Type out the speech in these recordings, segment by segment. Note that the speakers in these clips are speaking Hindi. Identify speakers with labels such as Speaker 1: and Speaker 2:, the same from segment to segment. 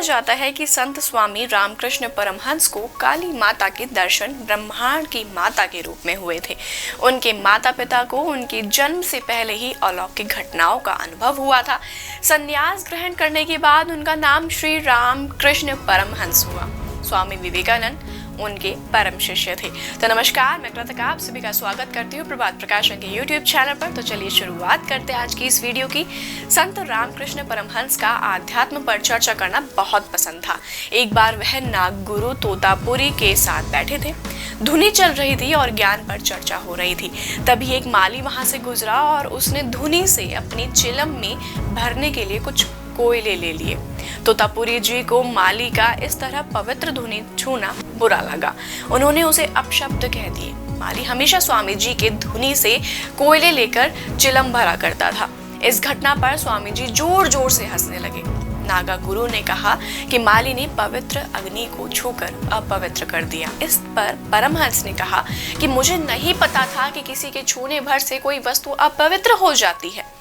Speaker 1: जाता है कि संत स्वामी रामकृष्ण परमहंस को काली माता के दर्शन ब्रह्मांड की माता के रूप में हुए थे। उनके माता पिता को उनके जन्म से पहले ही अलौकिक घटनाओं का अनुभव हुआ था। संन्यास ग्रहण करने के बाद उनका नाम श्री रामकृष्ण परमहंस हुआ। स्वामी विवेकानंद उनके परम शिष्य थे। तो नमस्कार, मैं कृतिका आप सभी का स्वागत करती हूँ प्रभात प्रकाशन के YouTube चैनल पर। तो चलिए शुरुआत करते हैं आज की इस वीडियो की। संत रामकृष्ण परमहंस का आध्यात्म पर चर्चा करना बहुत पसंद था। एक बार वह नागगुरु तोतापुरी के साथ बैठे थे। धुनी चल रही थी और ज्ञान पर चर्चा हो रही थी। तभी एक माली वहां से गुजरा और उसने धुनी से अपनी चिलम में भरने के लिए कुछ कोयले ले लिए। तोतापुरी जी को माली का इस तरह पवित्र धुनी छूना बुरा लगा। उन्होंने उसे अपशब्द कह दिए। माली हमेशा स्वामी जी के धुनी से कोयले लेकर चिलम भरा करता था। इस घटना पर स्वामी जी जोर जोर से हंसने लगे। नागा गुरु ने कहा कि माली ने पवित्र अग्नि को छूकर अपवित्र कर दिया। इस पर परमहंस ने कहा कि मुझे नहीं पता था कि किसी के छूने भर से कोई वस्तु अपवित्र हो जाती है।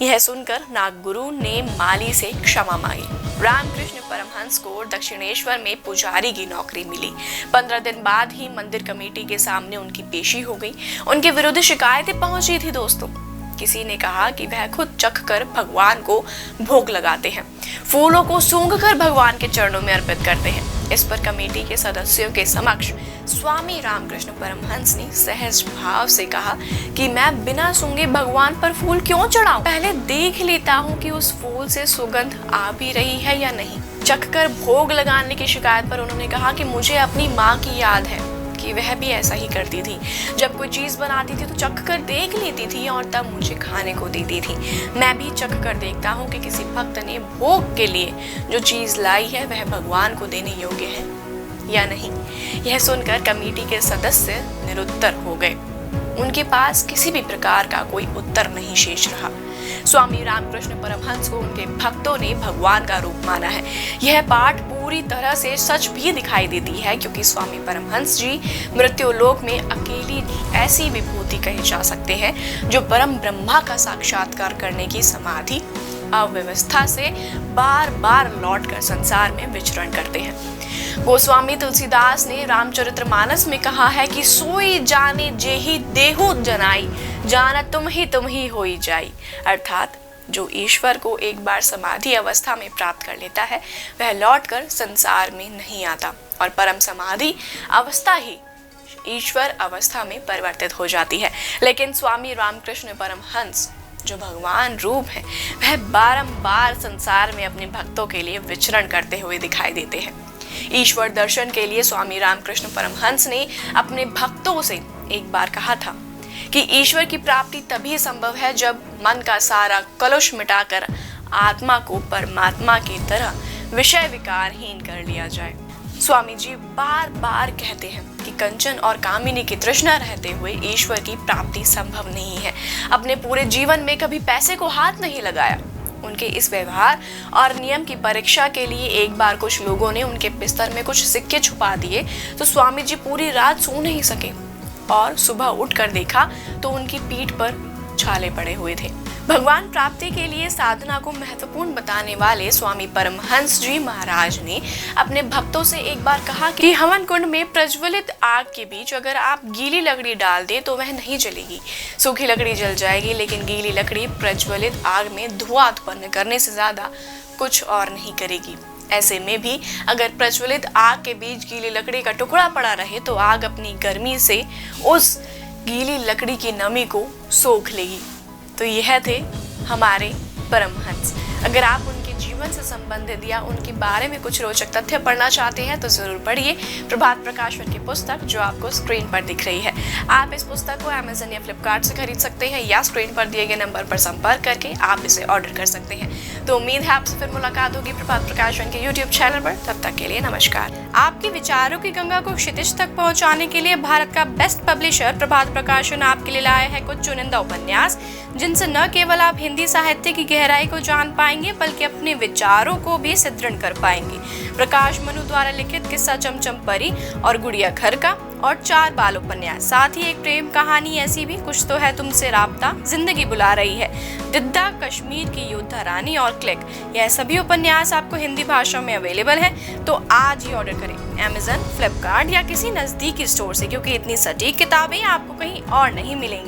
Speaker 1: यह सुनकर नागगुरु ने माली से क्षमा मांगी। रामकृष्ण परमहंस को दक्षिणेश्वर में पुजारी की नौकरी मिली। 15 दिन बाद ही मंदिर कमेटी के सामने उनकी पेशी हो गई। उनके विरुद्ध शिकायतें पहुंची थी दोस्तों। किसी ने कहा कि वह खुद चख कर भगवान को भोग लगाते हैं, फूलों को सूंघकर भगवान के चरणों में अर्पित करते हैं। इस पर कमेटी के सदस्यों के समक्ष स्वामी रामकृष्ण परमहंस ने सहज भाव से कहा कि मैं बिना सूंघे भगवान पर फूल क्यों चढ़ाऊं? पहले देख लेता हूँ कि उस फूल से सुगंध आ भी रही है या नहीं। चखकर भोग लगाने की शिकायत पर उन्होंने कहा कि मुझे अपनी माँ की याद है कि वह भी ऐसा ही करती थी। जब कोई चीज बनाती थी तो चख कर देख लेती थी और तब मुझे खाने को देती थी। मैं भी चख कर देखता हूँ कि किसी भक्त ने भोग के लिए जो चीज लाई है वह भगवान को देने योग्य है या नहीं। यह सुनकर कमेटी के सदस्य निरुत्तर हो गए। उनके पास किसी भी प्रकार का कोई उत्तर नहीं शेष रहा। स्वामी रामकृष्ण परमहंस को उनके भक्तों ने भगवान का रूप माना है। यह बात पूरी तरह से सच भी दिखाई देती है, क्योंकि स्वामी परमहंस जी मृत्युलोक में अकेली ऐसी विभूति कहे जा सकते हैं जो परम ब्रह्मा का साक्षात्कार करने की समाधि अव्यवस्था से बार बार लौटकर संसार में विचरण करते हैं। गोस्वामी तुलसीदास ने रामचरितमानस में कहा है कि सोई जाने जेहि देहु जनाई, जाना तुम ही होई जाई। अर्थात जो ईश्वर को एक बार समाधि अवस्था में प्राप्त कर लेता है वह लौटकर संसार में नहीं आता और परम समाधि अवस्था ही ईश्वर अवस्था में परिवर्तित हो जाती है। लेकिन स्वामी रामकृष्ण परमहंस जो भगवान रूप है वह बारंबार संसार में अपने भक्तों के लिए विचरण करते हुए दिखाई देते हैं। ईश्वर दर्शन के लिए स्वामी रामकृष्ण परमहंस ने अपने भक्तों से एक बार कहा था कि ईश्वर की प्राप्ति तभी संभव है जब मन का सारा कलुष मिटाकर आत्मा को परमात्मा की तरह विषय विकारहीन कर लिया जाए। स्वामी जी बार बार कहते हैं कि कंचन और कामिनी की तृष्णा रहते हुए ईश्वर की प्राप्ति संभव नहीं है। अपने पूरे जीवन में कभी पैसे को हाथ नहीं लगाया। उनके इस व्यवहार और नियम की परीक्षा के लिए एक बार कुछ लोगों ने उनके बिस्तर में कुछ सिक्के छुपा दिए तो स्वामी जी पूरी रात सो नहीं सके और सुबह उठकर देखा तो उनकी पीठ पर छाले पड़े हुए थे। भगवान प्राप्ति के लिए साधना को महत्वपूर्ण बताने वाले स्वामी परमहंस जी महाराज ने अपने भक्तों से एक बार कहा कि हवन कुंड में प्रज्वलित आग के बीच अगर आप गीली लकड़ी डाल दे तो वह नहीं जलेगी। सूखी लकड़ी जल जाएगी, लेकिन गीली लकड़ी प्रज्वलित आग में धुआं उत्पन्न करने से ज्यादा कुछ और नहीं करेगी। ऐसे में भी अगर प्रज्वलित आग के बीच गीली लकड़ी का टुकड़ा पड़ा रहे तो आग अपनी गर्मी से उस गीली लकड़ी की नमी को सोख लेगी। तो यह थे हमारे परमहंस। अगर आप उनके जीवन से संबंधित या उनके बारे में कुछ रोचक तथ्य पढ़ना चाहते हैं तो जरूर पढ़िए प्रभात प्रकाशन की पुस्तक जो आपको स्क्रीन पर दिख रही है। आप इस पुस्तक को अमेज़न या फ्लिपकार्ट से खरीद सकते हैं या स्क्रीन पर दिए गए नंबर पर संपर्क करके आप इसे ऑर्डर कर सकते हैं। तो उम्मीद है आपसे फिर मुलाकात होगी प्रभात प्रकाशन के YouTube चैनल पर। तब तक के लिए नमस्कार। आपके विचारों की गंगा को क्षितिज तक पहुंचाने के लिए भारत का बेस्ट पब्लिशर प्रभात प्रकाशन आपके लिए लाया है कुछ चुनिंदा उपन्यास, जिनसे न केवल आप हिंदी साहित्य की गहराई को जान पाएंगे बल्कि अपने विचारों को भी सुदृढ़ कर पाएंगे। प्रकाश मनु द्वारा लिखित किस्सा चमचम परी और गुड़िया घर का और 4 बाल उपन्यास, साथ ही एक प्रेम कहानी ऐसी भी कुछ तो है तुमसे राब्ता, जिंदगी बुला रही है, दिद्दा, कश्मीर की योद्धा रानी और क्लिक। यह सभी उपन्यास आपको हिंदी भाषा में अवेलेबल है, तो आज ही ऑर्डर करें Amazon, फ्लिपकार्ट या किसी नजदीकी स्टोर से, क्योंकि इतनी सटीक किताबें आपको कहीं और नहीं मिलेंगी।